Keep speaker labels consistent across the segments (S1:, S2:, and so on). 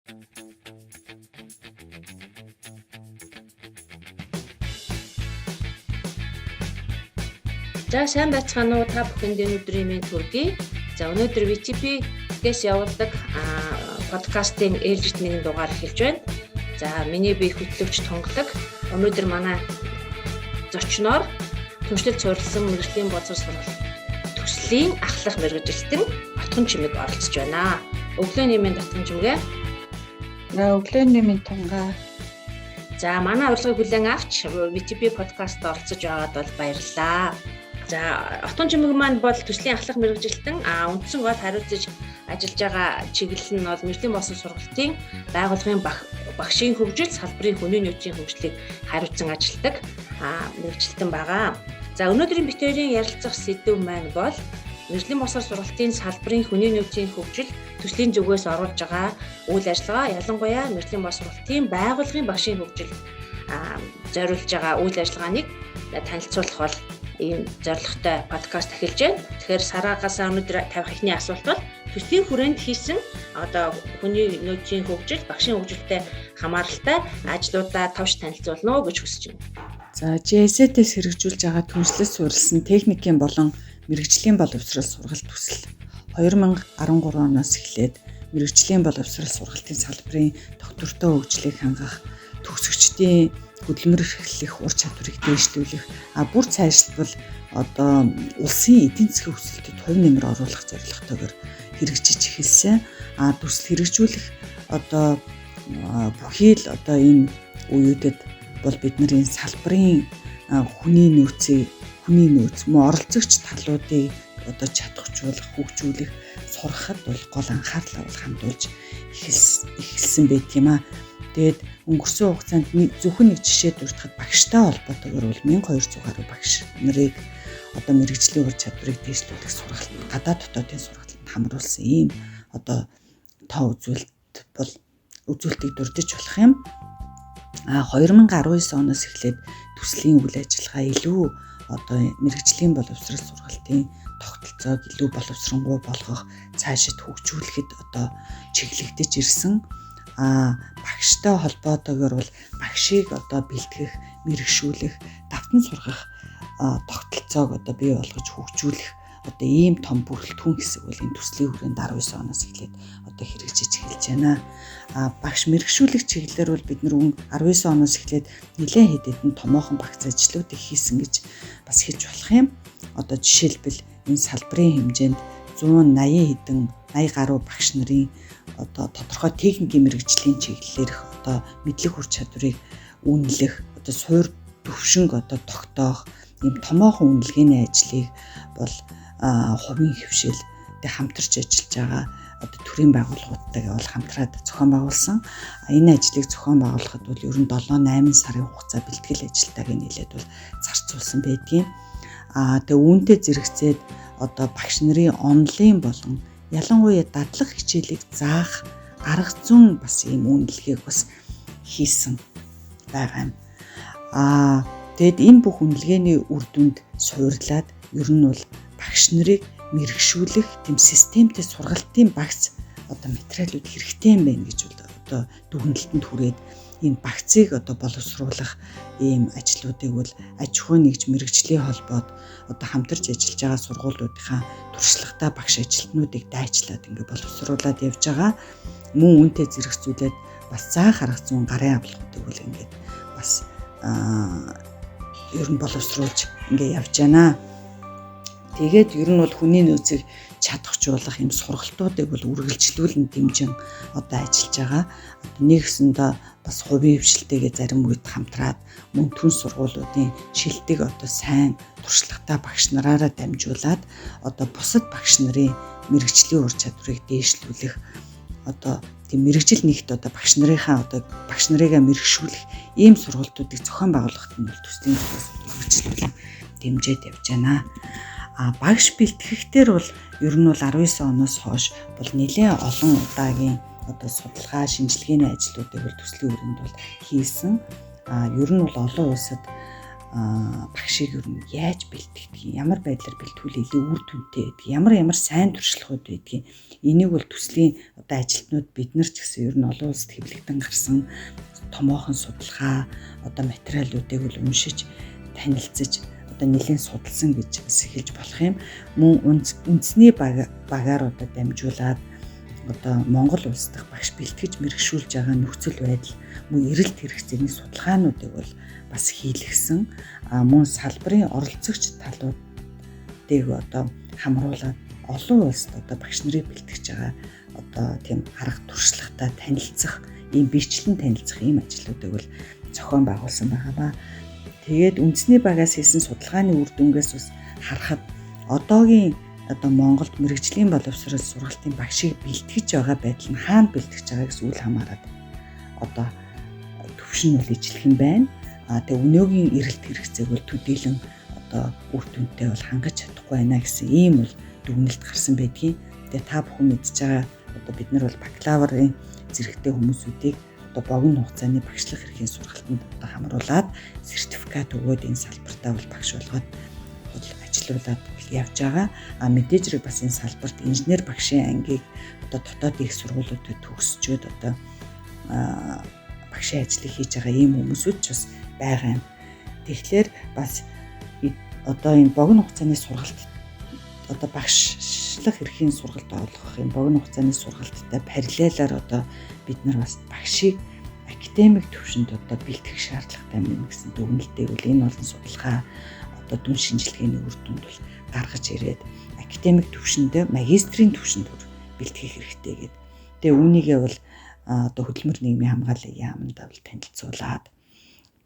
S1: За сайн байцгаана уу та бүхэнд энэ өдрийн мэнд хүргэе. За өнөөдөр VTP-гээс явуулдаг подкастын ээлжид нэгэн дугаар эхэлж байна. За миний бие хөтлөгч тунгалаг өнөөдөр манай зочноор түншлэл цуурласан мэргэжлийн боловсрол сургалт төслийн ахлах мэргэжилтэн Батхан Чимэг оролцож байна. Өглөөний мэнд Батхан Чимгээ.
S2: Өглөөний мэнд Тунгаа.
S1: За манай урилгыг хүлээн авч VTP подкаст оролцож байгаад бол баярлалаа. За Батхан Чимэг маань бол төслийн ахлах мэргэжилтэн үндсэн гол хариуцж ажиллаж байгаа чиглэл нь бол мэргэжлийн боловсрол сургалтын байгууллагын багшийн хөгжил салбарын хүний нөөцийн хөгжлийг хариуцсан ажилладаг мэргэжилтэн байгаа. За өнөөдрийн битүүрийн ярилцах сэдэв маань бол мэргэжлийн боловсрол сургалтын салбарын хүний нөөцийн хөгжил төслийн зүгээс оруулж байгаа үйл ажиллагаа ялангуяа мэргэжлийн боловсрол сургалтын байгууллагын багшийн хөгжил зориулж байгаа үйл ажиллагааныг танилцуулах бол ийм зорилготой подкаст эхэлж байна. Тэгэхээр сараагаас өнөөдөр тавих ихний асуулт бол төслийн хүрээнд хийсэн хүний нөөцийн хөгжил, багшийн хөгжилтэй хамааралтай ажлуудаа товч танилцуулна уу гэж хүсэж байна.
S2: За JSS-с хэрэгжүүлж байгаа түншлэл суурилсан техникийн болон мэргэжлийн боловсрол сургалт төсөл 2013 оноос эхлээд мэргэжлийн боловсрол сургалтын салбарын доктортой хөгжлийг хангах, төгсөгчдийн хөдөлмөр эрхлэх ур чадварыг дээшлүүлэх, бүр цаашлбал улсын эдийн засгийн өсөлтөд хувь нэмэр оруулах зорилготойгоор хэрэгжиж эхэлсэн. Төсөл хэрэгжүүлэх бүхий л энэ үеүүдэд бол бидний салбарын хүний нөөц мөн оролцогч талуудыг чадахжуулах, хөгжүүлэх, сургахад бол гол анхаарал хандуулж эхэлсэн байт юм аа. Тэгээд өнгөрсөн хугацаанд зөвхөн нэг жишээ дурдахад багштай холбоотойгоор бол 1200 гаруй багш нарыг мэргэжлийн ур чадварыг дээшлүүлэх сургалт, гадаад дотоодын сургалтанд хамруулсан ийм тоо үзүүлэлтийг дурдж болох юм. 2019 оноос эхлээд төслийн үйл ажиллагаа илүү мэргэжлийн боловсрол сургалтын тогтолцоог илүү боловсронгуй болгох, цаашид хөгжүүлэхэд чиглэгдэж ирсэн. Багштай холбоотойгоор бол багшийг бэлтгэх, мэргэшүүлэх, давтан сургах тогтолцоог бий болгож хөгжүүлэх ийм том бүрэлдэхүүн хэсэг бол энэ төслийн хүрээнд 19 оноос эхлээд хэрэгжиж эхэлж байна. Багш мэргэшүүлэх чиглэлээр бол бид нар 19 оноос эхлээд нэлээд хэдэн томоохон багц ажлуудыг хийсэн гэж бас хэлж болох юм. Жишээлбэл энэ салбарын хэмжээнд 180 гаруй багш нарын тодорхой техникийн мэргэжлийн чиглэлээрх мэдлэг ур чадварыг үнэлэх, суур төвшинг тогтоох ийм томоохон үнэлгээний ажлыг бол хувийн хөвшил хамтарч ажиллаж байгаа төрийн байгууллагуудтай бол хамтраад зохион байгуулсан. Энэ ажлыг зохион байгуулахад бол ер нь 7-8 сарын хугацаа бэлтгэл ажилтааг нийлээд бол зарцуулсан байдгийн. Тэгээ үүнтэй зэрэгцээд багш нарын онлайн болон ялангуяа дадлаг хичээлийг заах арга зүйн бас ийм үнэлгээг бас хийсэн байгаа юм. Тэгэд энэ бүх үнэлгээний үр дүнд суурлаад ер нь бол багш нарыг мэргэшүүлэх тийм системтэй сургалтын багц материалууд хэрэгтэй юм байна гэж дүгнэлтэнд хүрээд энэ багцыг боловсруулах ийм ажлуудыг бол аж ахуй нэгж мэргэжлийн холбоод хамтарч ажиллаж байгаа сургуулиудынхаа туршлагатай багш ажилтнуудыг дайчлаад боловсруулад явж байгаа. Мөн үүнтэй зэрэгцүүлээд бас заах арга зүйн гарын авлагуудыг бол бас ер нь боловсруулж явж байна. Тэгээд ер нь бол хүний нөөцийг чадахжуулах юм сургалтуудыг бол үргэлжлүүлэн дэмжин ажиллаж байгаа. Нэгсэндээ бас хувийн хвшилтэйгээ зарим үед хамтраад мөн түн сургуулиудын шилдэг сайн туршлагатай багш нараараа дамжуулаад бусад багш нарын мэргэжлийн ур чадварыг дээшлүүлэх тийм мэргэжил нэгт багш нарыгаа мэргэшүүлэх ийм сургалтуудыг зохион байгуулахад нь бол төслийн зүгээс үргэлжлүүлэн дэмжиж явж байна. Багш бэлтгэхтэр бол ер нь бол 19 оноос хойш бол нэлээд олон удаагийн судалгаа, шинжилгээний ажлуудыг бол төслийн хүрээнд бол хийсэн. Ер нь бол олон улсад багшийг ер нь яаж бэлтгэдэг, ямар байдлаар бэлтгүүл илүү үр дүнтэй гэдэг, ямар сайн туршлагууд байдгийг энийг бол төслийн одоо ажилтнууд бид нар ч гэсэн ер нь олон улсад хэвлэгдэн гарсан томоохон судалгаа одоо материалуудыг бол уншиж танилцж одоо нэлээд судалсан гэж хэлж болох юм. Мөн үндэсний багаар одоо дамжуулаад одоо Монгол улс дахь багш бэлтгэж мэрэгшүүлж байгаа нөхцөл байдал мөн эрэлт хэрэгцээний судалгаануудыг бол бас хийлгсэн. Мөн салбарын оролцогч талуудыг одоо хамруулаад олон улсад одоо багш нарыг бэлтгэж байгаа одоо тийм арга туршлагатай танилцах, ийм бичлэн танилцах ийм ажлуудыг бол зохион байгуулсан байгаа. Тэгээд үндэсний багаас хийсэн судалгааны үр дүнгээс бас харахад одоогийн одоо Монголд мэрэгжлийн боловсрол сургалтын багшийг бэлтгэж байгаа байдал нь хаана бэлтгэж байгааг үл хамааран одоо төвшин бол ижлэх юм байна. Тэгээ өнөөгийн эрэлт хэрэгцээг бол төдийлөн одоо үр дүнтэй бол хангаж чадахгүй байна гэсэн ийм бол дүгнэлт гарсан байдгийн. Тэгээ та бүхэн мэдж байгаа одоо бид нар бол бакалаврын зэрэгтэй хүмүүсүүдийг одоо богино хугацааны багшлах эрхийн сургалтанд одоо хамруулад сертификат өгөөд энэ салбартаа бол багш болгоод ажиллуулад явж байгаа. Мэдээж хэрэг бас энэ салбарт инженер багшийн ангийг одоо дотоод их сургуулиудад төгсчөөд одоо багшийн ажлыг хийж байгаа ийм хүмүүсүүд ч бас байгаа юм. Тэгэхээр бас одоо энэ богино хугацааны сургалт одоо багшлах эрхийн сургалт олгох юм богино хугацааны сургалттай параллелаар одоо бид нар бас багшийг академик төвшөнд одоо бэлтгэх шаардлагатай юм гэсэн дүгнэлтийг бол энэ олон судалгаа одоо дүн шинжилгээний үр дүнд бол гаргаж ирээд академик төвшөндөө магистрийн төвшөнд бэлтгэх хэрэгтэй гэдэг. Тэгээ үүнийгээ бол одоо хөдөлмөр нийгмийн хамгааллын яамд бол танилцуулаад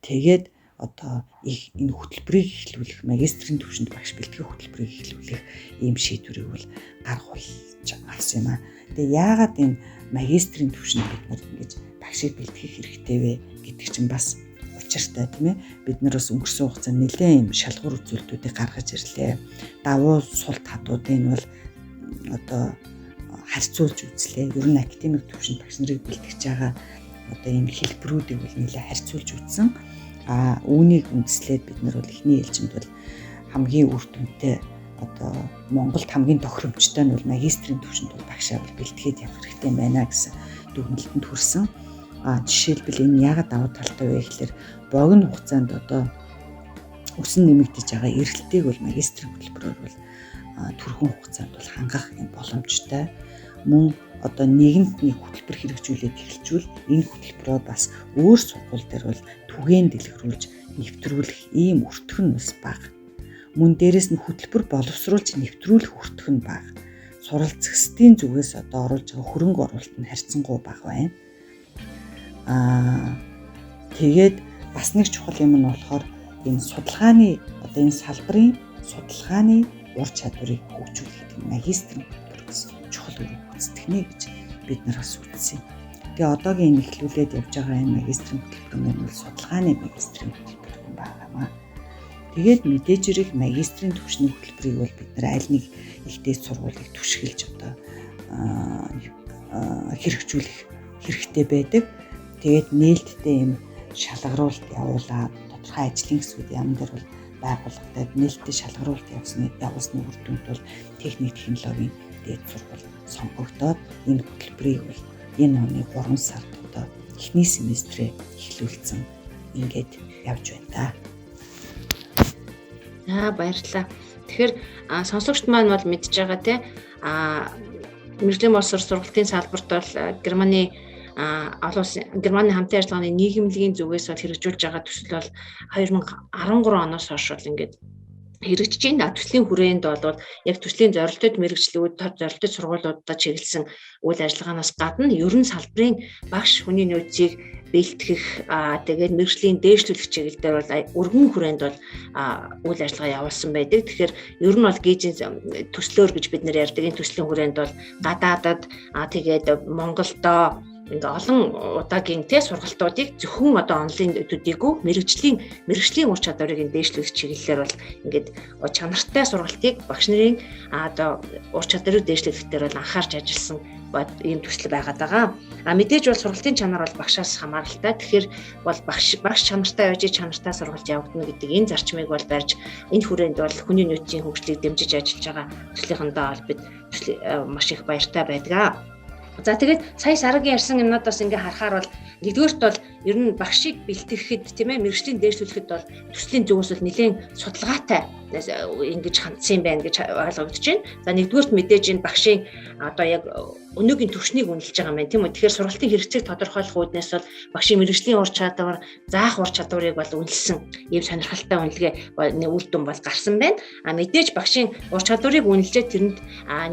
S2: тэгээд одоо энэ хөтөлбөрийг эхлүүлэх магистрийн төвшөнд багш бэлтгэх хөтөлбөрийг эхлүүлэх ийм шийдвэрийг бол гаргуулж авсан юм аа. Тэгээ яагаад энэ магистрийн төвшөнд бид нар ингэж багшийг бэлтгэх хэрэгтэй вэ гэдэг чинь бас учиртай тийм ээ. Бид нар бас өнгөрсөн хугацаанд нэлээд юм шалгуур үзүүлэлтүүдийг гаргаж ирлээ. Давуу сул татуудыг бол одоо харьцуулж үзлээ. Ер нь академик төвшөнд багш нарыг бэлтгэж байгаа одоо ийм хэлбэрүүдийг бол нэлээд харьцуулж үзсэн. Үүнийг үндэслээд бид нар бол эхний ээлжинд бол хамгийн үр дүнтэй одоо Монголд хамгийн тохиромжтой нь бол магистрийн төвшөнд бол багшаа бол бэлтгээд явах хэрэгтэй байна гэсэн дүгнэлтэнд хүрсэн. Жишээлбэл энэ яагаад давуу талтай вэ гэхээр богино хугацаанд одоо өсөн нэмэгдэж байгаа эрэлтийг бол магистрийн хөтөлбөрөөр бол түрхэн хугацаанд бол хангах юм боломжтой. Мөн одоо нийгэмд нэг хөтөлбөр хэрэгжүүлээд эхэлжүүл энэ хөтөлбөрөө бас өөр сургууль дээр бол түгээн дэлгэрүүлж нэвтрүүлэх ийм өртгөх нь бас бага. Мөн дээрэс нь хөтөлбөр боловсруулж нэвтрүүлэх өртгөх нь бага. Суралцагчдын зүгээс одоо оруулж байгаа хөрөнгө оруулалт нь харьцангуй бага байна. Тэгээд бас нэг чухал юм нь болохоор энэ судалгааны одоо энэ салбарын судалгааны ур чадварыг хөгжүүлэх магистрийн хөтөлбөрөөс чухал үр гүйцэтгэнэ гэж бид нар бас үзсэн. Тэгээ одоогийн эхлүүлээд явж байгаа энэ магистрийн хөтөлбөр нь бол судалгааны магистрийн хөтөлбөр юм байна. Тэгээд мэдээж хэрэг магистрийн түвшний хөтөлбөрийг бол бид нар аль нэг их дээд сургуулийг түшгэлж одоо хэрэгжүүлэх хэрэгтэй байдаг. Тэгээд нээлттэй юм шалгаруулалт явуулаад тодорхой ажлын хэсгүүд яам дээр бол байгууллагад нээлттэй шалгаруулалт явуулсны үр дүнд бол техник технологийн дээд сургууль сонгогдоод энэ хөтөлбөрийг бол энэ оны 3 сард одоо эхний семестрээ эхлүүлсэн ингээд явж байна та.
S1: Баярлалаа. Тэгэхээр сонсогчд маань бол мэдж байгаа те мэргэжлийн боловсрол сургалтын салбарт бол Германы Германы хамтын ажиллагааны нийгэмлэгийн зүгээс бол хэрэгжүүлж байгаа төсөл бол 2013 оноос хойш бол ингээд хэрэгжиж байна. Төслийн хүрээнд бол яг төслийн зорилттой мэргэжлүүд, зорилттой сургуулиудад чиглэсэн үйл ажиллагаанаас гадна ерөн салбарын багш хүний нөөцийг бэлтгэх тэгээд мэргэжлийн дээшлүүлэх чиглэлээр бол өргөн хүрээнд бол үйл ажиллагаа явуулсан байдаг. Тэгэхээр ер нь бол гижийн төслөөр гэж бид нэр ярьдаг. Энэ төслийн хүрээнд бол гадаадад тэгээд Монголдоо ингээ олон удаагийн сургалтуудыг зөвхөн одоо онлайн төдийгүй мэргэжлийн ур чадварыг дээшлүүлэх чиглэлээр бол ингээд чанартай сургалтыг багш нарын одоо ур чадварыг дээшлүүлэхээр бол анхаарч ажилласан ийм төсөл байгаад байгаа. Мэдээж бол сургалтын чанар бол багшаас хамааралтай. Тэгэхээр бол багш чанартай байж чанартай сургалт явагдана гэдэг энэ зарчмыг бол барьж энэ хүрээнд бол хүний нөөцийн хөгжлийг дэмжиж ажиллаж байгаа төслийнхөндөө бол бид маш их баяртай байдаг. За тэгээд сая Сарагийн ярьсан юмнуудаас ингээ харахаар бол нэгдүгээрт бол ер нь багшийг бэлтгэхэд тийм ээ мэргэжлийн дээшлүүлэхэд бол төслийн зүгээс бол нэлээд судалгаатай ингэж хандсан юм байна гэж ойлгогдож байна. За нэгдүгээрт мэдээж энэ багшийн одоо яг өнөөгийн түвшнийг үнэлж байгаа юм байна тийм үү. Тэгэхээр сургалтын хэрэгцээг тодорхойлох үүднээс бол багшийн мэргэжлийн ур чадвар, заах ур чадварыг бол үнэлсэн ийм сонирхолтой үнэлгээ үр дүн бол гарсан байна. Мэдээж багшийн ур чадварыг үнэлжээ тэрэнд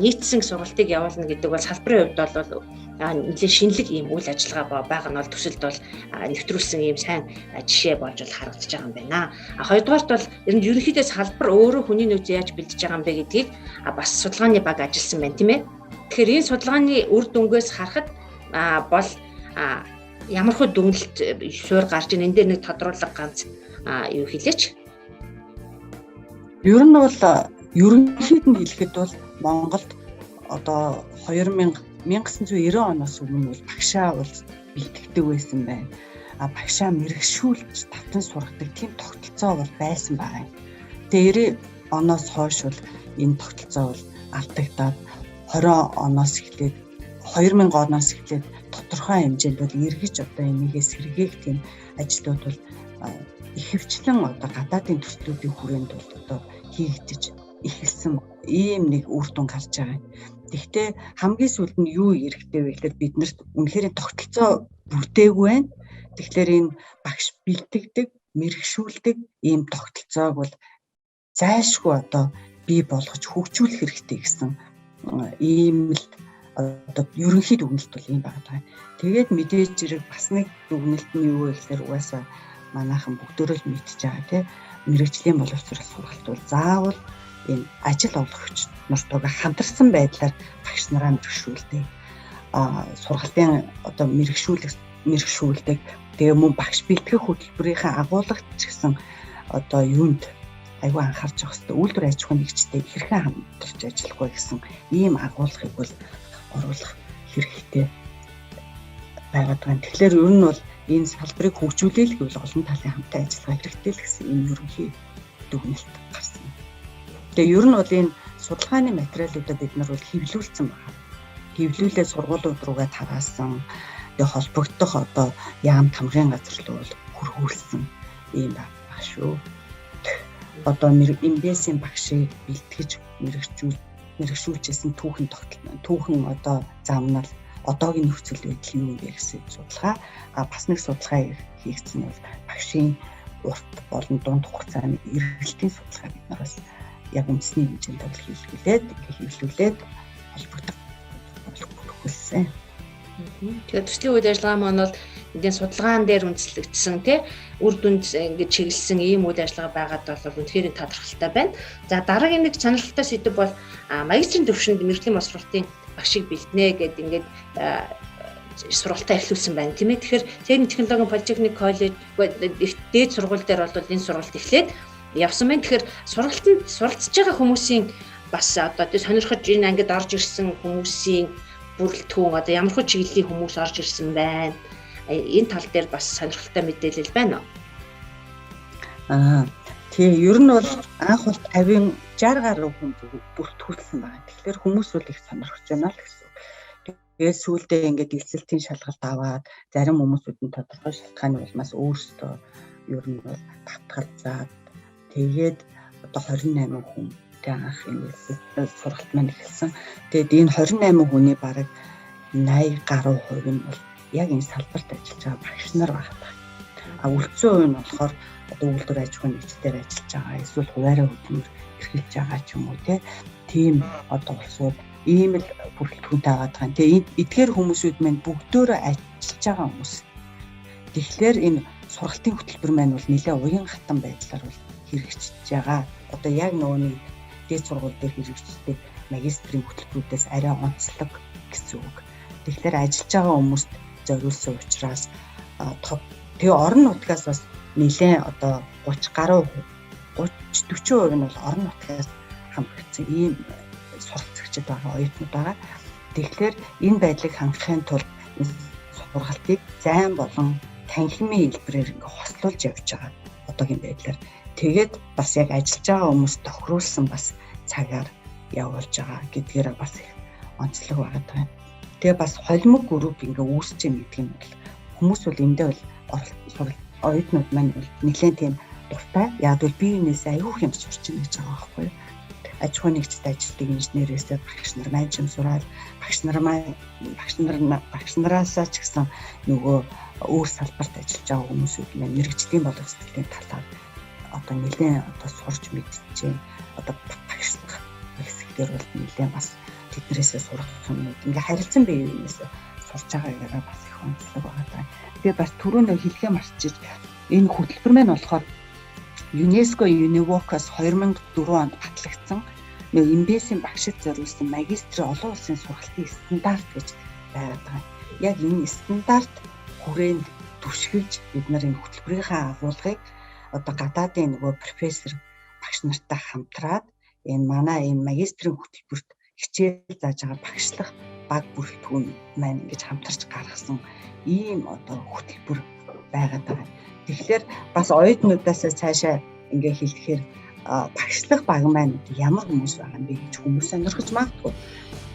S1: нийцсэн сургалтыг явуулна гэдэг бол салбарын хувьд бол нэлээд шинэлэг ийм үйл ажиллагаа байгаа нь бол төсөлд бол нэвтрүүлсэн ийм сайн жишээ болж бол харагдаж байгаа юм байна. Хоёрдугаарт бол ерөнхийдөө салбар өөрөө хүний нөөц яаж бэлдэж байгаа юм бэ гэдгийг бас судалгааны баг ажилласан байна тийм ээ. Тэгэхээр энэ судалгааны үр дүнгээс харахад бол ямархуу дүгнэлт суур гарч ийн энэ дээр нэг тодруулга ганц юу хэлээч.
S2: Ер нь бол ерөнхийд нь хэлэхэд бол Монголд одоо 1990 оноос өмнө бол багшаа бол бэлтгэдэг байсан байна. Багшаа мэрэгшүүлж татан сургадаг тийм тогтолцоо бол байсан байгаа юм. Тэгээ 90 оноос хойш бол энэ тогтолцоо бол алдагдаад 20 оноос эхлээд 2000 оноос эхлээд тодорхой хэмжээнд бол эргэж одоо энийгээс сэргээх тийм ажлууд бол ихэвчлэн одоо гадаадын төслүүдийн хүрээнд бол одоо хийгдэж эхэлсэн ийм нэг үр дүн гарч байгаа юм. Гэхдээ хамгийн сүүлд нь юу хэрэгтэй вэ гэхээр биднэрт үнэхээр тогтолцоо бүрдээгүй байна. Тэгэхээр энэ багш бэлтгэдэг, мэрэгшүүлдэг ийм тогтолцоог бол зайлшгүй одоо бий болгож хөгжүүлэх хэрэгтэй гэсэн ийм л одоо ерөнхий дүгнэлт бол ийм байгаа. Тэгээд мэдээж зэрэг бас нэг дүгнэлт нь юу вэ гэхээр угаасаа манайхан бүгдөө л мэдчихэж байгаа тийм мэрэгжлийн боловсрол сургалт бол заавал энэ ажил олгогч нартайгаа хамтарсан байдлаар багш нараа мэрэгшүүлдэг. Сургалтын одоо мэрэгшүүлдэг. Тэгээ мөн багш бэлтгэх хөтөлбөрийнхээ агуулгач гэсэн одоо юунд аюу анхаарч явах хэрэгтэй. Үйлдвэр аж ахуйн нэгжтэй хэрхэн хамтарч ажиллах вэ гэсэн ийм агуулгыг бол оруулах хэрэгтэй байгаад байна. Тэгэхээр ер нь бол энэ салбарыг хөгжүүлэх гэвэл олон талын хамтаа ажиллагаа хэрэгтэй л гэсэн ийм ерөнхий дүгнэлт гарсан. Тэгээ ер нь бол энэ судалгааны материалуудаа бид нар бол хэвлүүлсэн байна. Хэвлүүлээ сургуулиуд руугаа тараасан, тэгээ холбогдох одоо яам тамгын газар руу бол хөрвүүлсэн ийм байна шүү. Одоо эмбэсийн багшийг бэлтгэж мэрэгшүүлжсэн түүхэн одоо замнал одоогийн нөхцөл байдал юу вэ гэсэн судалгаа. Бас нэг судалгаа хийгдсэн бол багшийн урт болон дунд хугацааны эргэлтийн судалгаа бид нараас яг үндэсний хэмжээнд хэвлүүлээд холбогдох хөлсөн.
S1: Тэгэхээр төслийн үйл ажиллагаа маань бол энэ судалгаан дээр үндэслэгдсэн тий үр дүнд ингэж чиглэсэн ийм үйл ажиллагаа байгаад бол үнэхээр тодорхойлтой байна. За дараагийн нэг сонирхолтой сэдэв бол магистрийн төвшөнд мэргэжлийн боловсролын багшийг бэлтнэ гэдэг ингээд сургалтаа эхлүүлсэн байна тийм ээ. Тэгэхээр техник технологийн политехник коллеж дээд сургууль дээр бол энэ сургалт эхлээд явсан байна. Тэгэхээр суралцж байгаа хүмүүсийн бас одоо сонирхож энэ ангид орж ирсэн хүмүүсийн бүрэлдэхүүн одоо ямар хөө чиглэлийн хүмүүс орж ирсэн байна. Энэ тал дээр бас сонирхолтой мэдээлэл байна уу?
S2: Тийм ер нь бол анх бол 50-60 гаруй хүн бүртгүүлсэн байна. Тэгэхээр хүмүүс бол их сонирхож байна л гэсэн. Тэгээд сүүлдээ ингээд эцэлтийн шалгалт аваад зарим хүмүүсүүд нь тодорхой шалтгааны улмаас өөрсдөө ер нь бол татгалзаад тэгээд одоо 28 хүн анх энэ сургалт маань эхэлсэн. Тэгээд энэ 28 хүний бараг 80 гаруй хувь нь бол яг энэ салбарт ажиллаж байгаа багш нар байна. Үлдсэн хувь нь болохоор одоо үйлдвэр аж ахуйн нэгжээр ажиллаж байгаа, эсвэл хуваарай хөдөлмөр эрхэлж байгаа ч юм уу тийм одоо улсууд ийм л бүрэлдэхүүнтэй байгаа даа. Тэгээ эдгээр хүмүүсүүд маань бүгдөө ажиллаж байгаа хүмүүс. Тэгэхээр энэ сургалтын хөтөлбөр маань бол нэлээд уян хатан байдлаар бол хэрэгжиж байгаа. Одоо яг нөгөө дээд сургууль дээр хэрэгждэг магистрийн хөтөлбөрүүдээс арай онцлог гэсэн үг. Тэгэхээр ажиллаж байгаа хүмүүст зориулсан учраас тэгээ орон нутгаас бас нэлээд одоо 30 гаруй 30-40% нь бол орон нутгаас хамрагдсан ийм суралцагчид байгаа, оюутнууд байгаа. Тэгэхээр энэ байдлыг хангахын тулд сургалтыг зайн болон танхимын хэлбэрээр ингээ хослуулж явж байгаа одоогийн байдлаар. Тэгээд бас яг ажиллаж байгаа хүмүүс тохируулсан бас цагаар явуулж байгаа гэдгээр бас их онцлог байгаа. Тэгээ бас холимог групп ингээ үүсэж байгаа гэдэг нь бол хүмүүс бол эндээ бол оюутнууд маань нэлээд тийм дуртай. Яг бол би энэс аюух юм сурч ийн гэж байгаа байхгүй юу. Аж ахуй нэгжид ажилладаг инженерээсээ багш нар маань ч юм сураад багш нараасаа ч гэсэн нөгөө өөр салбарт ажиллаж байгаа хүмүүсүүд маань мэргэжлийн боловсролын талаар одоо нэлээд одоо сурч мэдчихээн. Одоо багшлах хэсгээр бол нэлээд бас тэднэрээсээ сурах юмнууд ингээ харилцан биеийнээс сурч байгаагаа бас их онцлог байгаа. Тэгээ бас түрүүнөө хэлхээ марчиж энэ хөтөлбөр маань болохоор ЮНЕСКО Univocus 2004 онд батлагдсан MBS-ийн багшид зориулсан магистрийн олон улсын сургалтын стандарт гэж байгаад байгаа. Яг энэ стандарт хүрээнд түшгэлж бид нар энэ хөтөлбөрийнхаа агуулгыг одоо гадаадын нөгөө профессор багш нартай хамтраад энэ манай энэ магистрийн хөтөлбөрт хичээл зааж байгаа багшлах баг бүрэлдэхүүн маань ингэж хамтарч гаргасан ийм одоо хөтөлбөр байгаад байгаа. Тэгэхээр бас оюутнуудаас цаашаа ингээ хэлэхээр багшлах баг маань ямар хүмүүс байгаа юм бэ гэж хүмүүс сонирхож магадгүй.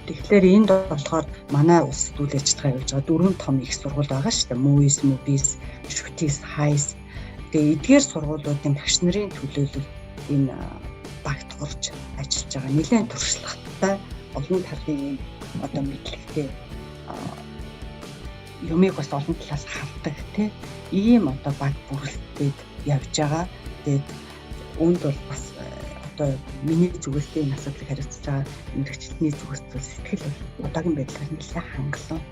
S2: Тэгэхээр энд болохоор манай улсад үйл ажиллагаа явуулж байгаа 4 том их сургууль байгаа шүү дээ. MUIS, MUBIS, SHUTIS, HIS. Тэгээ эдгээр сургуулиудын багш нарын төлөөлөл энэ багт орж ажиллаж байгаа. Нэлээд туршлагатай олон талын одоо мэдлэгтэй юмыг бас олон талаас хардаг тийм ийм одоо баг бүрэлдэхүүн явж байгаа. Тэгээд үүнд бол бас одоо миний зүгээс энэ асуудлыг хариуцж байгаа мэргэжлийн зүгээс сэтгэл бол одоогийн байдлаар нэлээд хангалуун.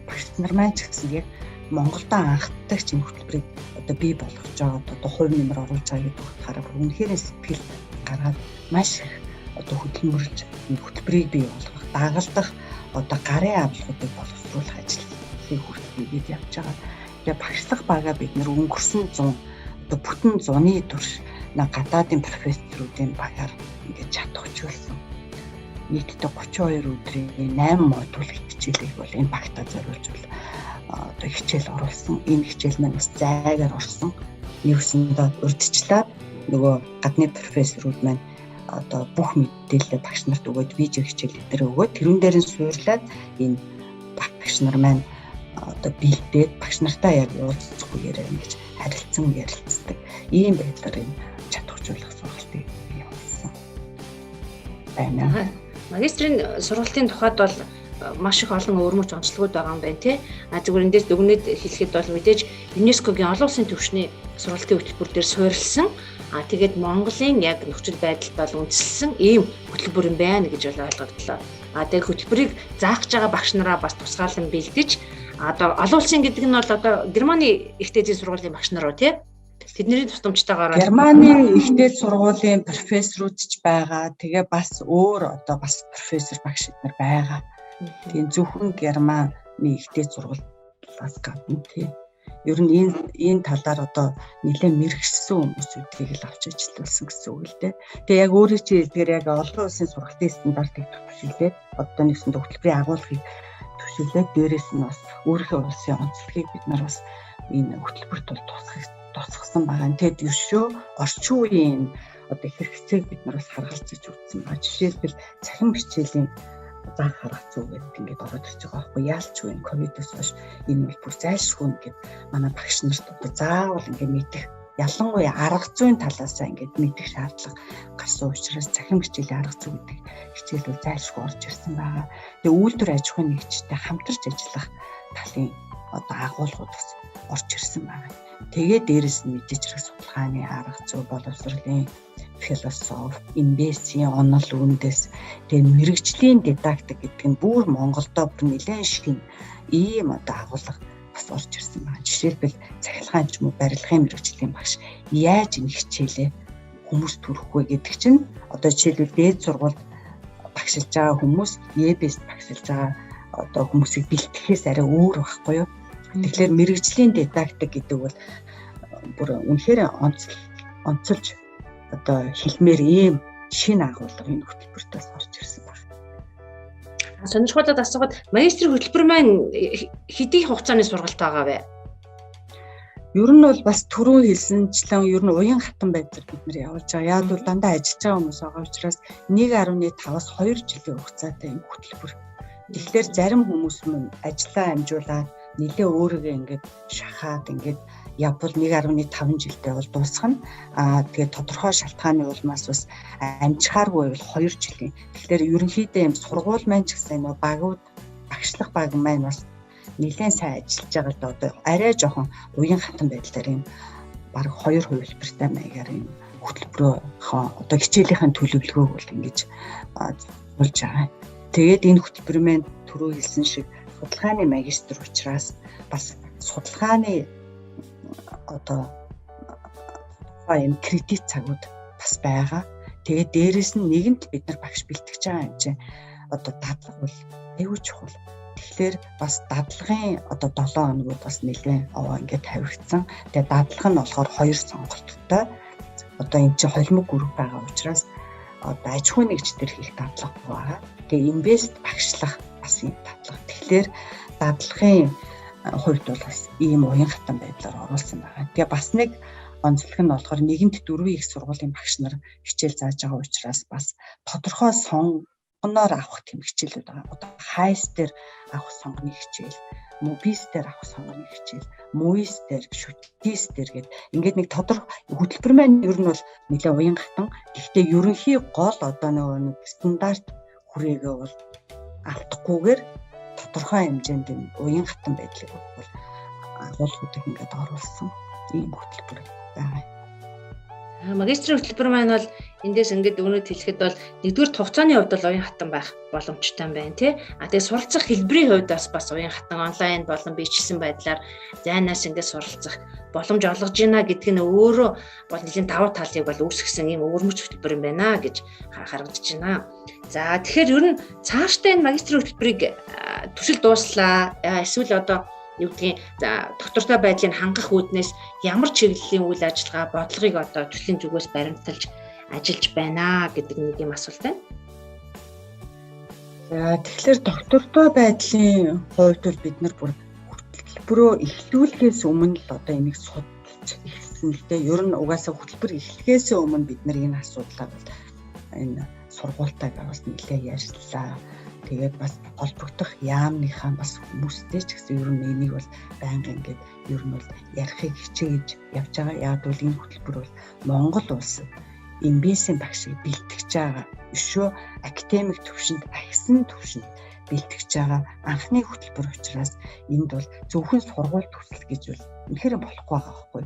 S2: Багш нар маань ч гэсэн яг Монголдо анхдагч энэ хөтөлбөрийг одоо бий болгож байгаа одоо хувь нэмэр оруулж байгаа гэдэг утгаараа үнэхээр сэтгэл гаргаад маш их одоо хөдөлмөрлж энэ хөтөлбөрийг бий болгох, дагалдах одоо гарын авлагуудыг боловсруулах ажлыг хүртээд явж байгаа. Тэгээ багшлах багаа бид нэр өнгөрсөн 100 одоо бүтэн 100-ны турш гадаадын профессоруудын багаар ингээд чадахжуулсан. Нийтдээ 32 өдрийн 8 модуль хичээлийг бол энэ багтаа зориулж одоо хичээл оруулсан. Энэ хичээл маань бас зайгаар орсон. Нэгсэндээ урьдчилаад нөгөө гадны профессорууд маань одоо бүх мэдээлэл багш нарт өгөөд видео хичээл дээр өгөөд тэрүүн дээр нь суурлаад энэ багш нар маань одоо бэлдээд багш нартай яг уулзахгүй яриа ингэж харилцсан ярилцдаг. Ийм байдлаар энэ чадваржуулах сургалтыг явуулсан байна.
S1: Магистрийн сургалтын тухайд бол маш их олон өөрмөч онцлогуд байгаа юм байна тий. Зүгээр эндээс дүгнээд хэлэхэд бол мэдээж ЮНЕСКОгийн олон улсын түвшний сургалтын хөтөлбөр дээр суурилсан. Тэгээд Монголын яг нөхцөл байдалд бол үндэслэн ийм хөтөлбөр юм байна гэж бол ойлгогдлоо. Тэгээд хөтөлбөрийг заах гэж байгаа багш нараа бас тусгаалan бэлдэж одоо олон улсын гэдэг нь бол одоо Германы их дээдийн сургуулийн багш нар уу тий. Тэдний тусламжтайгаар
S2: Германы их дээд сургуулийн профессорууд ч байгаа. Тэгээ бас өөр одоо бас профессор багш нар байгаа. Тийм зөвхөн Германы их дээд сургуулиас гадна тий. Ер нь энэ талаар одоо нэлээд мэрэгсэн хүмүүсүүдийг л авч ажиллуулсан гэсэн үг л дээ. Тэгээ яг өөрийн чинь хэлдгээр яг олон улсын сургалтын стандартыг төсөөлээд одоо нэгэн хөтөлбөрийн агуулгыг төсөөлээд дээрээс нь бас өөрийнхөө улсын онцлогийг бид нар бас энэ хөтөлбөрт бол тусгасан байгаа. Тэгэд ершөө орчин үеийн одоо хэрэгцээг бид нар бас харгалзаж үзсэн ба жишээлбэл цахим хичээлийн заах харах зүг гэдэг ингээд ороод ирж байгаа байхгүй яалчгүй энэ ковидос хойш энэ бол бүр зайлшгүй ингээд манай багш нарт одоо заавал ингээд мэдэх ялангуяа арга зүйн талаасаа ингээд мэдэх шаардлага гарсан учраас цахим хичээлийн арга зүй гэдэг хичээл бол зайлшгүй орж ирсэн байгаа. Тэгээ үйлдвэр аж ахуйн нэгжтэй хамтарч ажиллах талын одоо агуулгууд бас орж ирсэн байгаа. Тэгээ дээрэс нь мэдээж хэрэг судалгааны арга зүй боловсролын философи, MBS-ийн онол үндэс, тэгээ мэрэгжлийн дидактик гэдэг нь бүр Монголдо бүр нэлээд шин ийм одоо агуулга бас орж ирсэн байна. Жишээлбэл цахилгаан ч юм уу барилгын мэрэгжлийн багш яаж энэ хичээлээ хүмүүс төрөх вэ гэдэг чинь одоо жишээлбэл дээд сургуульд багшилж байгаа хүмүүс EBS-д багшилж байгаа одоо хүмүүсийг бэлтгэхээс арай өөр байхгүй юу? Тэгэхээр мэрэгжлийн дидактик гэдэг бол бүр үнэхээр онцолж одоо хэлмээр ийм шинэ агуулга энэ хөтөлбөртөөс орж ирсэн байна.
S1: Сонирхолтой асуугаад магистрийн хөтөлбөр маань хэдий хугацааны сургалт байгаа вэ?
S2: Ер нь бол бас түрүү хэлсэнчлэн ер нь уян хатан байдлаар бид нэр явуулж байгаа. Яг бол дандаа ажиллаж байгаа хүмүүс байгаа учраас 1.5-аас 2 жилийн хугацаатай энэ хөтөлбөр. Тэгэхээр зарим хүмүүс мөн ажлаа амжуулаад нэлээ өөрийгөө ингээд шахаад ингээд явбал 1.5 жилдээ бол дуусгана. Тэгээд тодорхой шалтгааны улмаас бас амжихааргүй бол 2 жилийн. Тэгэхээр ерөнхийдөө юм сургууль маань ч гэсэн нөө багууд багшлах баг маань бас нэлээд сайн ажиллаж байгаа л одоо арай жоохон уян хатан байдлаар юм баг 2 хувилбартай маягаар юм хөтөлбөрийнхөө одоо хичээлийнхэн төлөвлөгөөг бол ингэж болж байгаа. Тэгээд энэ хөтөлбөр маань түрүү хэлсэн шиг судалгааны магистр учраас бас судалгааны одоо юм кредит цагууд бас байгаа. Тэгээд дээрэс нь нэгэнт бид нар багш бэлтгэж байгаа юм чинь одоо дадлага бол аюул чухал. Тэгэхээр бас дадлагын одоо 7 хоногуд бас нэлээд ингээд тавигдсан. Тэгээд дадлага нь болохоор 2 сонголттой. Одоо энэ чинь холимог групп байгаа учраас одоо аж ахуйн нэгжтэр хийх дадлага байгаа. Тэгээ инвест багшлах бас юм дадлага. Тэгэхээр дадлагын хувьд бол бас ийм уян хатан байдлаар оруулсан байгаа. Тэгээ бас нэг онцлог нь болохоор нэгэнт 4 их сургуулийн багш нар хичээл зааж байгаа учраас бас тодорхой сонгоноор авах тийм хичээлүүд байгаа. Одоо хайс дээр авах сонгоны хичээл, мобис дээр авах сонгоны хичээл, муис дээр, шүтис дээр гэдэг ингээд нэг тодорхой хөтөлбөр маань ер нь бол нэлээд уян хатан. Гэхдээ ерөнхий гол одоо нэг стандарт хүрээгээ бол автахгүйгээр тодорхой хэмжээнд уян хатан байдлыг бол агуулгуудыг ингээд оруулсан ийм хөтөлбөр байгаа.
S1: Магистрийн хөтөлбөр маань бол эндээс ингээд өнөд хэлэхэд бол нэгдүгээр хугацааны хувьд бол уян хатан байх боломжтой юм байна тий. Тэгээ суралцах хэлбэрийн хувьд бас уян хатан онлайн болон бичлсэн байдлаар зайнаас ингээд суралцах боломж олгож байна гэдг нь өөрөө бол нэлийн давуу талыг бол үүсгэсэн ийм өвөрмөц хөтөлбөр юм байна гэж харагдаж байна. За тэгэхээр ер нь цаашдаа энэ магистрийн хөтөлбөрийг төсөл дууслаа. Эсвэл одоо юу гэдгийг доктортой байдлыг хангах үүднээс ямар чиглэлийн үйл ажиллагаа бодлогыг одоо төслийн зүгээс баримталж ажиллаж байна гэдэг нэг юм асуулт байна.
S2: За тэгэхээр доктортой байдлын хувьд бол бид нар бүр хөтөлбөрөө эхлүүлэхээс өмнө л одоо энийг судалж эхэлсэн л дээ. Ер нь угаасаа хөтөлбөр эхлэхээс өмнө бид нар энэ асуудлаа бол энэ сургуультайгаа бас нэлээд ярьслаа. Тэгээд бас холбогдох яамныхаа бас хүмүүстэй ч гэсэн ер нь энийг бол байнга ингээд ер нь бол ярихыг хичээж явж байгаа. Яг бол энэ хөтөлбөр бол Монгол улс MBS-ийн багшийг бэлтгэж байгаа. Өшөө академик төвшөнд, агсан төвшөнд бэлтгэж байгаа анхны хөтөлбөр учраас энд бол зөвхөн сургууль төсөл гэж бол үнэхээр болохгүй байгаа байхгүй.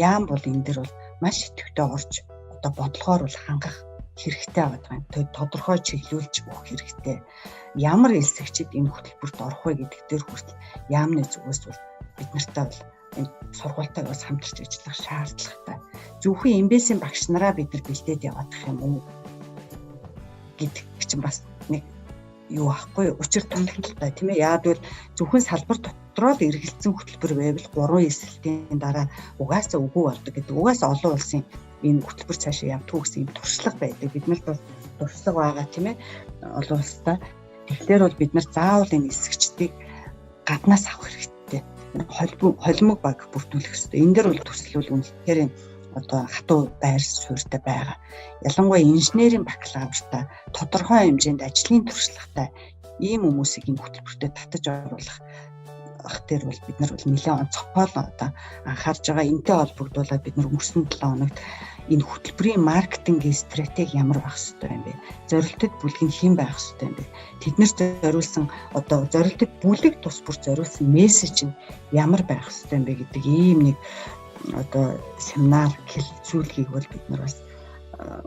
S2: Яам бол энэ дэр бол маш идэвхтэй орж одоо бодлогоор бол хангах хэрэгтэй байгаа юм. Тодорхой чиглүүлж өгөх хэрэгтэй. Ямар элсэгчид энэ хөтөлбөрт орох вэ гэдэг дээр хүртэл яамны зүгээс бол бид нартай бол энэ сургуультай бас хамтарч ажиллах шаардлагатай. Зөвхөн MBS-ийн багш нараа бид нар бэлдээд явах юм уу гэдэг чинь бас нэг юу ахгүй учир томилтолтой тийм ээ. Яг бол зөвхөн салбар дотроо л эргэлзсэн хөтөлбөр байвал 3 эсэлтийн дараа угаасаа үгүй болдог гэдэг. Угаасаа олон улсын энэ хөтөлбөр цаашаа явтгүй гэсэн юм туршлага байдаг. Биднэрт бол туршлага байгаа тийм ээ. Олон улстай. Тэгэхээр бол бид нар заавал энэ эсэгчдийг гаднаас авах хэрэгтэй. Холимог баг бүрдүүлэх хэрэгтэй. Энэ дээр бол төсөл бол үнэхээр одоо хатуу байр суурьтай байгаа. Ялангуяа инженерийн бакалавртай тодорхой хэмжээнд ажлын туршлагатай ийм хүмүүсийг энэ хөтөлбөртөд татаж оруулах дээр бол бид нар бол нэлээд онцгой одоо анхаарж байгаа. Энтэй холбогдуулаад бид нар өнгөрсөн 7 хоногт энэ хөтөлбөрийн маркетингийн стратеги ямар байх ёстой юм бэ? Зорилттой бүлэг нь хэн байх ёстой юм бэ? Тэднэрт зориулсан одоо зорилттой бүлэг тус бүр зориулсан мессеж нь ямар байх ёстой юм бэ гэдэг ийм нэг одоо семинар хэлэлцүүлгийг бол бид нар бас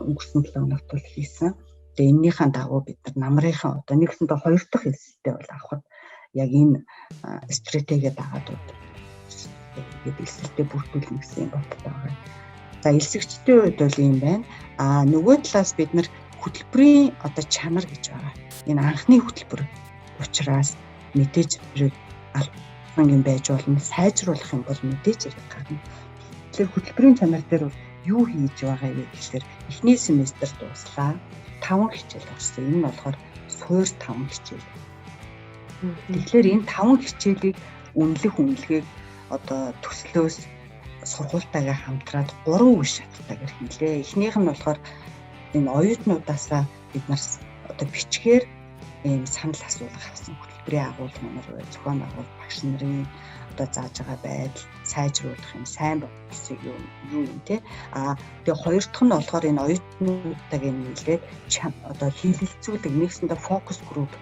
S2: өнгөрсөн 7 хоногт бол хийсэн. Тэгээ эннийхэн дагуу бид нар намрынхан одоо нэгсэндээ 2 дахь хэлэлцтэй бол авахд яг энэ стратеги дагаад тэгээд элсэлтэд бүрдүүлнэ гэсэн бодтой байгаа. За элсэгчдийн хувьд бол юм байна. Нөгөө талаас бид нар хөтөлбөрийн одоо чанар гэж байгаа. Энэ анхны хөтөлбөр учраас мэдээж албан юм байж болно. Сайжруулах юм бол мэдээж хэрэг гарна. Тэгэхээр хөтөлбөрийн чанар дээр бол юу хийж байгаа вэ гэхээр эхний семестр дууслаа. 5 хичээл орсон. Энэ нь болохоор суур 5 хичээл. Тэгэхээр энэ 5 хичээлийг үнэлэхийг одоо төслөөс сургуультайгаа хамтраад 3 үе шаттайгаар хийлээ. Эхнийх нь болохоор энэ оюутнуудаасаа бид нар одоо бичгээр ийм санал асуулга авсан хөтөлбөрийн агуулгын зохион байгуулалт багш нарын одоо зааж байгаа байдал сайжруулах юм сайн болсыг юу юм те. Тэгээ хоёр дахь нь болохоор энэ оюутнуудтайг нийлээд одоо хийлэлцүүлэг нэгсэндээ фокус групп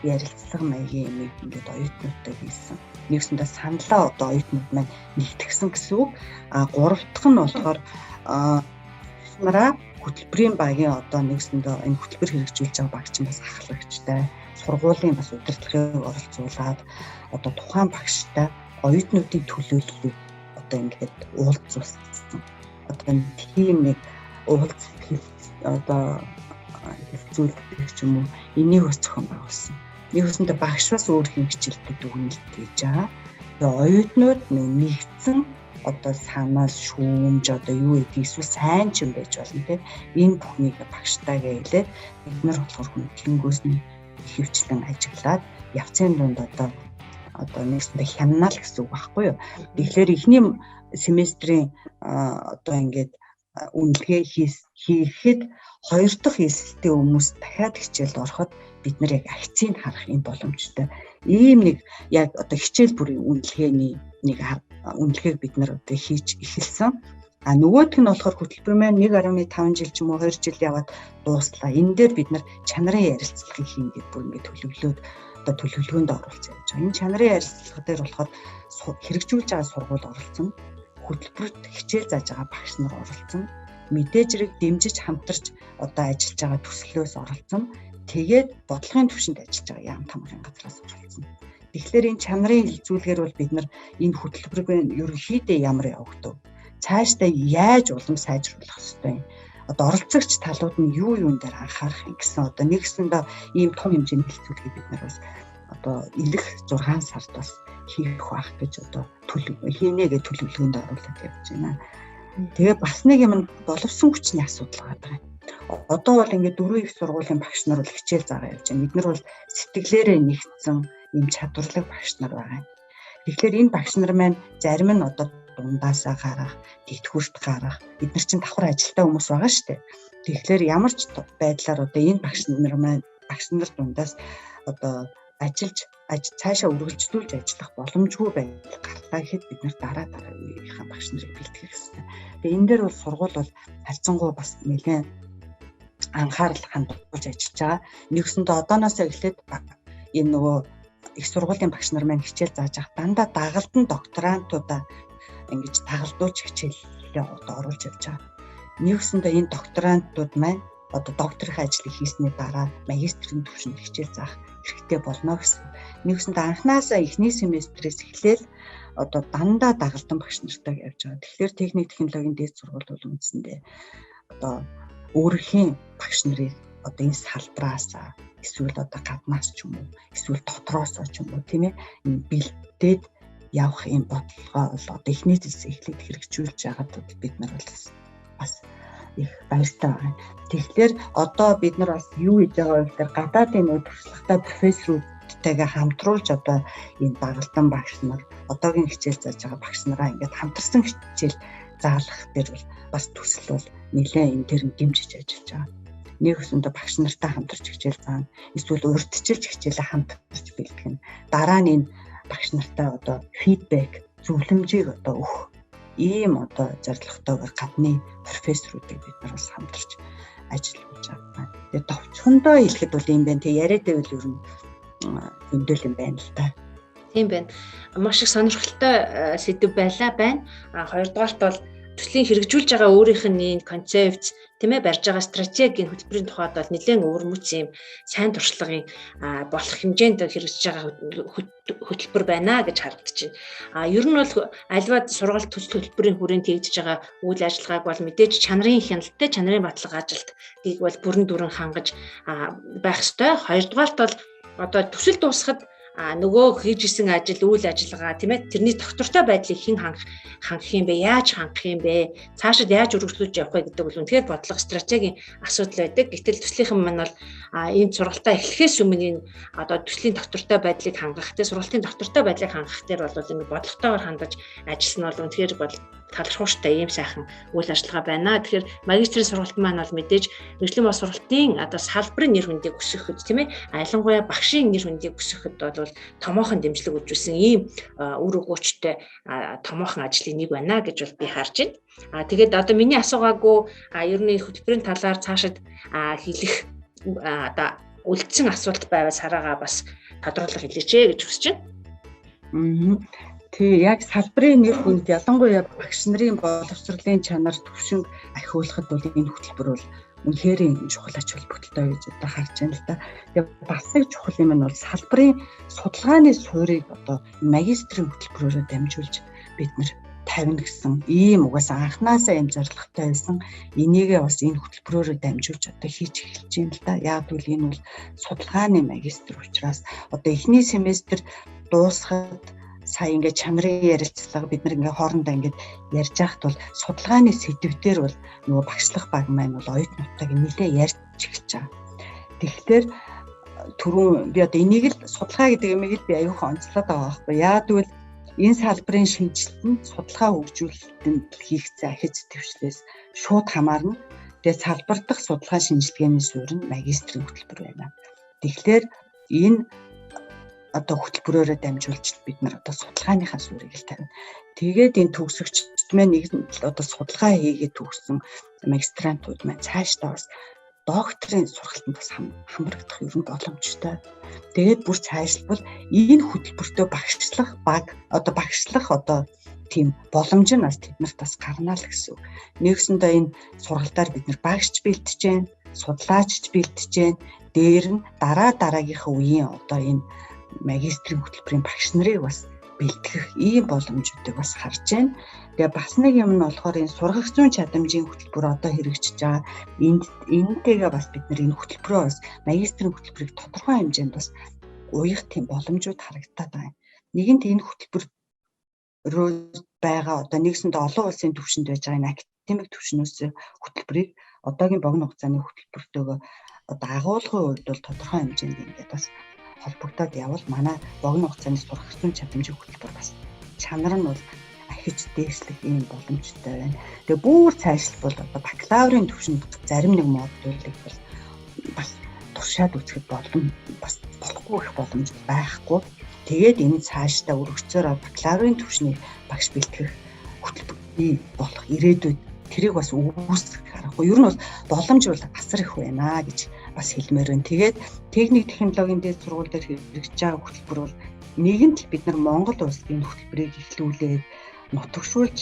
S2: ярилцлага маягийн юм ингээд оюутнуудтай хийсэн. Нэгсэндээ саналаа одоо оюутнууд маань нэгтгэсэн гэсэн үг. Гурав дахь нь болохоор нараа хөтөлбөрийн багийн одоо нэгсэндээ энэ хөтөлбөр хэрэгжүүлж байгаа багчин бас ахлагчтай сургуулийн бас удирдлагыг оролцуулаад одоо тухайн багштай оюутнуудын төлөөллийг одоо ингээд уулзуулсан. Одоо тийм нэг уулзалт одоо хэлцүүлдэг ч юм уу энийг бас зохион байгуулсан. Нэгсэндээ багш бас өөрхийн хичээлдэд дүгнэлт хийж байгаа. Тэгээ оюутнууд нэгдсэн одоо санаа шүүмж одоо юу гэдэг эсвэл сайн ч юм байж болно те. Энэ бүхнийг багштайгаа хэлээд бид нар болохоор хүндлэнгөөс нь хөвчлэн ажиглаад явцын дунд одоо нэгсэндээ хямнаал гэсэн үг байхгүй юу. Тэгэхээр эхний семестрийн одоо ингээд үнэлгээ хийхэд хоёр дахь эсэлтийн өмнөөс дахиад хичээлд ороход бид нар яг акцийг харах юм боломжтой. Ийм нэг яг одоо хичээл бүрийн үнэлгээний нэг үнэлгээг бид нар одоо хийж эхэлсэн. Нөгөөх нь болохоор хөтөлбөр маань 1.5 жил ч юм уу 2 жил яваад дууслаа. Энэ дээр бид нар чанарын ярилцлагыг хийн гэдэг бүр ингээд төлөвлөөд одоо төлөвлөгөөнд оруулсан явж байгаа. Энэ чанарын ярилцлага дээр болохоор хэрэгжүүлж байгаа сургууль оролцсон. Хөтөлбөрт хичээл зааж байгаа багш нар оролцсон. Мэдээж хэрэг дэмжиж хамтарч одоо ажиллаж байгаа төслөөс оролцсон. Тэгээд бодлогын түвшинд ажиллаж байгаа яам тамгын газраас оролцсон. Тэгэхээр энэ чанарын хилцүүлгээр бол бид нар энэ хөтөлбөрийг ерөнхийдөө ямар явагдав? Цаашдаа яаж улам сайжруулах ёстой юм? Одоо оролцогч талууд нь юу юун дээр анхаарах юм гэсэн одоо нэгсэндээ ийм том хэмжээний хилцүүлгийг бид нар бас одоо ирэх 6 сард бас хийх байх гэж одоо хийнэ гэж төлөвлөгөөнд оруулаад явж байна. Тэгээ бас нэг юм боловсон хүчний асуудал байгаа юм. Одоо бол ингээд 4 их сургуулийн багш нар бол хичээл заагаа явж байна. Бид нар бол сэтгэлээрээ нэгдсэн ийм чадварлаг багш нар байгаа. Тэгэхээр энэ багш нар маань зарим нь одоо дундаасаа гарах, тэтгэврт гарах. Бид нар чинь давхар ажилтаа хүмүүс байгаа шүү дээ. Тэгэхээр ямар ч байдлаар одоо энэ багш нар дундаас одоо цаашаа үргэлжлүүлж ажиллах боломжгүй байдал гарлаа гэхэд бид нар дараа үеийнхээ багш нарыг бэлтгэх хэрэгтэй. Тэгээ энэ дээр бол сургууль бол харьцангуй бас нэлээд анхаарал хандуулж ажиллаж байгаа. Нэгсэндээ одооноос эхлээд энэ нөгөө их сургуулийн багш нар маань хичээл зааж байгаа дандаа дагалдан докторантуудаа ингэж тагалдуулж хичээлээ одоо оруулж явж байгаа. Нэгсэндээ энэ докторантууд маань одоо докторийн ажлыг хийсний дараа магистрийн түвшинд хичээл заах хэрэгтэй болно гэсэн. Нэгсэндээ анхнаасаа эхний семестрээс эхлээл одоо дандаа дагалдан багш нартай явж байгаа. Тэгэхээр техник технологийн дээд сургууль бол үндсэндээ одоо өөрхийн багш нарыг одоо энэ салбраасаа эсвэл одоо гаднаас ч юм уу эсвэл дотроос ч юм уу тийм ээ бэлдээд явах юм бодлогоо бол одоо эхний зүйлс эхлээд хэрэгжүүлж байгаад бид нар бас их баяртай байна. Тэгэхээр одоо бид нар бас юу хийж байгаа вэ гэхээр гадаадын нөө туршлагатай профессоруудтайгаа хамтруулж одоо энэ дагалдан багш нар одоогийн хичээл зааж байгаа багш нараа ингээд хамтарсан хичээл заалах дээр бол бас төсөл бол нэлээд энэ төр дэмжиж ажиллаж байгаа. Нэгсэндээ багш нартай хамтарч хичээл заана. Эсвэл урьдчилж хичээлээ хамтарч бэлтгэх нь дараа нь энэ багш нартай одоо фидбек зөвлөмжийг одоо өгөх ийм одоо зорилготойгоор гадны профессоруудыг бид нар бас хамтарч ажиллаж байгаа. Тэгээ товчхондоо хэлэхэд бол юм байна. Тэг яриад байвал ер нь зөндөл юм байна л та.
S1: Тийм байна. Маш их сонирхолтой сэдв байна. Хоёрдугаарт бол төслийн хэрэгжүүлж байгаа өөрийнх нь концепц тийм ээ барьж байгаа стратегийн хөтөлбөрийн тухайд бол нэлээд өвөрмөц юм сайн туршлагын болох хэмжээнд хэрэгжиж байгаа хөтөлбөр байна гэж харагдаж байна. Ер нь бол альва сургалт төсөл хөтөлбөрийн хүрээнд хийгдэж байгаа үйл ажиллагааг бол мэдээж чанарын хяналттай чанарын батлага ажилтгийг бол бүрэн дүрэн хангаж байх ёстой. Хоёрдугаарт бол одоо төсөл дуусахад нөгөө хийж исэн үйл ажиллагаа тийм ээ тэрний доктортой байдлыг хэн хангах юм бэ? Яаж хангах юм бэ? Цаашид яаж үргэлжлүүлж явах вэ гэдэг бол үнэхээр бодлого стратегийн асуудал байдаг. Гэтэл төслийнхэн маань бол ийм сургалтаа эхлэхээс өмнө энэ одоо төслийн доктортой байдлыг хангах, сургалтын доктортой байдлыг хангах дээр бол энэ бодлоготойгоор хандаж ажилласан нь бол үнэхээр талархууштай ийм сайхан үйл ажиллагаа байна. Тэгэхээр магистрийн сургалт маань бол мэдээж мэргэжлийн боловсролын сургалтын одоо салбарын нэр хүндийг өсгөхөд тийм ээ ялангуяа багшийн нэр хүндийг өсгөхөд бол томоохон дэмжлэг үзүүлсэн ийм үр өгөөчтэй томоохон ажлын нэг байна гэж бол би харж байна. Тэгээд одоо миний асуугаагүй ер нь хөтөлбөрийн талаар цаашид хэлэх одоо үлдсэн асуулт байвал Сараага бас тодруулах хэлээч гэж хүсэж байна.
S2: Тэгээ яг салбарын нэр хүнд ялангуяа багш нарын боловсролын чанар төвшинг ахиулахад бол энэ хөтөлбөр бол үнэхээр чухал ач холбогдолтой гэж одоо харж байна л да. Тэгээ бас нэг чухал юм нь бол салбарын судалгааны суурийг одоо магистрийн хөтөлбөрөөр дамжуулж бид нэр тавина гэсэн ийм угаасаа анханасаа юм зорилготой байсан. Энийгээ бас энэ хөтөлбөрөөр дамжуулж одоо хийж эхэлж байна л да. Яг бол энэ бол судалгааны магистр учраас одоо эхний семестр дуусахад сая ингээд чанарын ярилцлага бид нар ингээд хоорондоо ингээд ярьж байхад бол судалгааны сэдвээр бол нөгөө багшлах баг маань бол оюут нутаг нэлээ ярьж эхэлж байгаа. Тэгэхээр түрүүн би одоо энийг л судалгаа гэдэг юмыг л би аюухан онцлоод байгаа байхгүй. Яг тэгвэл энэ салбарын шинжилтэнд судалгаа хөгжүүлэлтэнд хийх захиц төвчлээс шууд хамаарна. Тэгээ салбар дахь судалгаа шинжилгээний суурь нь магистрийн хөтөлбөр байна. Тэгэхээр энэ одоо хөтөлбөрөөрөө дамжуулж бид нар одоо судалгааныхаа суурийг л тавина. Тэгээд энэ төгсөгчд маань нэг одоо судалгаа хийгээд төгссөн магистрантууд маань цаашдаа бас докторийн сургалтанд бас хамрагдах ер нь боломжтой. Тэгээд бүр цаашлбал энэ хөтөлбөртөө багшлах тийм боломж нь бас тэднэрт бас гарнаа л гэсэн. Нэгсэндээ энэ сургалтаар бид нар багшч бэлтэж जैन, судлаачч бэлтэж जैन, дээр нь дараагийнхаа үеийн одоо энэ магистрийн хөтөлбөрийн багш нарыг бас бэлтгэх ийм боломжуудыг бас харж байна. Тэгээ бас нэг юм нь болохоор энэ сургах зүйн чадамжийн хөтөлбөр одоо хэрэгжиж байгаа. Энэтэйгээ бас бид нар энэ хөтөлбөрөө бас магистрийн хөтөлбөрийг тодорхой хэмжээнд бас уяах тийм боломжууд харагдаад байна. Нэгэнт энэ хөтөлбөр рүү байгаа одоо нэгсэндээ олон улсын түвшинд байж байгаа энэ академик түвшнөөс хөтөлбөрийг одоогийн богино хугацааны хөтөлбөртөөгөө одоо агуулгын хувьд бол тодорхой хэмжээнд ингээд бас холбогдоод явал манай богино хугацааны сурах зүйн чадамжийн хөтөлбөр бас чанар нь бол ахиж дээшлэх ийм боломжтой байна. Тэгээ бүр цаашлбал одоо бакалаврын түвшинд зарим нэг модулыг бас туршаад үзэхэд бас болохгүй их боломж байхгүй. Тэгээд энэ цаашдаа өргөцөөр бакалаврын түвшний багш бэлтгэх хөтөлбөр болох ирээдүйд тэрийг бас үүсгэх аргагүй. Ер нь бол боломж бол асар их байна гэж бас хэлмээр байна. Тэгээд техник технологийн дээд сургууль дээр хэрэгжиж байгаа хөтөлбөр бол нэгэнт л бид нар Монгол улсын хөтөлбөрийг эхлүүлээд нутагшуулж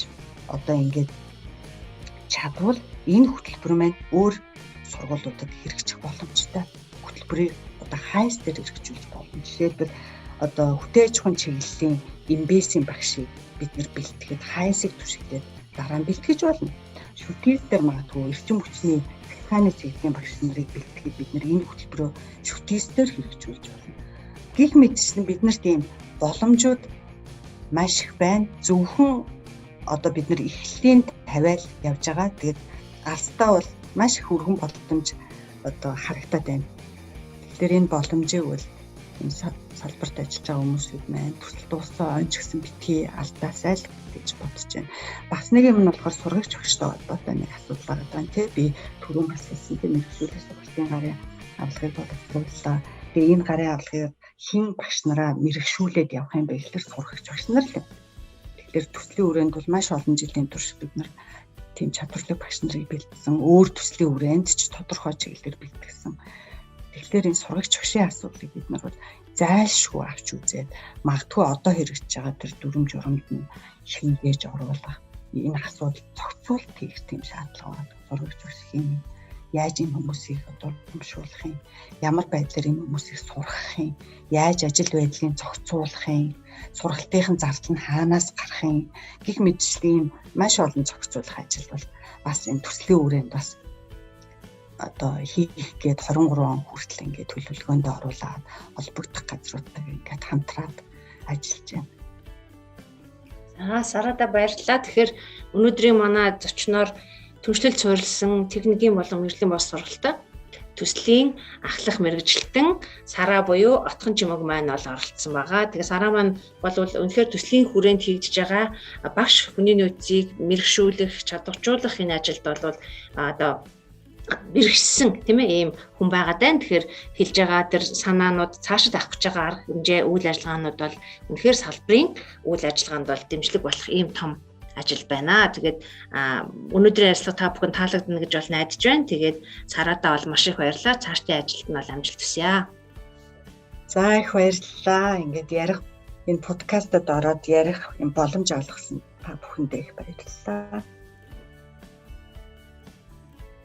S2: одоо ингээд чадвал энэ хөтөлбөр маань өөр сургуулиудад хэрэгжих боломжтой. Хөтөлбөрийг одоо хайс дээр хэрэгжүүлж болно. Жишээлбэл одоо хүтээж хүн чиглэлийн MBS-ийн багшийг бид нар бэлтгэхэд хайсыг түшиглээд дараа нь бэлтгэж болно. Шүтээс дээр магадгүй эрчим хүчний механик чиглэлийн багш нарыг бэлтгэхэд бид нар энэ хөтөлбөрөө шүтээс дээр хэрэгжүүлж болно. Гэх мэтчлэн бид нарт ийм боломжууд маш их байна. Зөвхөн одоо бид нар эхлэлийн тавиал явж байгаа. Тэгээд алстаа бол маш их өргөн боломж одоо харагдаад байна. Тэгэхээр энэ боломжийг бол энэ салбарт ажиллаж байгаа хүмүүсүүд маань төсөл дууссан онч гэсэн битгий алдаасай л гэж бодож байна. Бас нэг юм нь болохоор сургагч багштай холбоотой нэг асуудал байгаа даа. Би түрүүн бас хэлсэн тийм мэргэжлийн сургалтын гарын авлагыг боловсрууллаа. Тэгээ энэ гарын авлагыг хэн багш нараа мэргэшүүлээд явах юм бэ гэхээр сургагч багш нар л. Тэгэхээр төслийн хүрээнд бол маш олон жилийн турш бид нар тийм чадварлаг багш нарыг бэлдсэн. Өөр төслийн хүрээнд ч тодорхой чиглэлээр бэлтгэсэн. Тэгэхээр энэ сургагч багшийн асуудлыг бид нар бол зайлшгүй авч үзээд магадгүй одоо хэрэгжиж байгаа тэр дүрм журамд нь шингээж оруулах энэ асуудал зохицуулт хийх тийм шаардлага байна. Сургагч багшийн яаж энэ хүмүүсийг одоо урамшуулах юм, ямар байдлаар энэ хүмүүсийг сургах юм, яаж ажил байдлыг зохицуулах юм, сургалтынхын зардал нь хаанаас гарах юм гэх мэтчлийн маш олон зохицуулах ажил бол бас энэ төслийн хүрээнд бас одоо хийх гээд 23 он хүртэл ингээд төлөвлөгөөнд оруулаад холбогдох газруудтай ингээд хамтраад ажиллаж байна.
S1: Сарада баярлалаа. Тэгэхээр өнөөдрийн манай зочноор түншлэл суурилсан техникийн болон мэргэжлийн бос сургалтад төслийн ахлах мэргэжилтэн Сара буюу Отхон Жимэг маань бол оролцсон байгаа. Тэгээ Сара маань бол үнэхээр төслийн хүрээнд хийгдэж байгаа багш хүний нөөцийг мэрэгшүүлэх, чадваржуулах энэ ажилд бол одоо мэрэгсэн тийм ээ ийм хүн байгаа даа. Тэгэхээр хэлж байгаа тэр санаанууд цаашид авах гэж байгаа арга хэмжээ үйл ажиллагаанууд бол үнэхээр салбарын үйл ажиллагаанд бол дэмжлэг болох ийм том ажил байна. Тэгээд өнөөдрийн ярилцлага та бүхэн таалагдана гэж бол найдаж байна. Тэгээд Сарадаа бол маш их баярлалаа. Цаашдын ажилд нь бол амжилт хүсье.
S2: За их баярлалаа. Ингээд ярих энэ подкастад ороод ярих юм боломж олгосон та бүхэндээ их баярлалаа.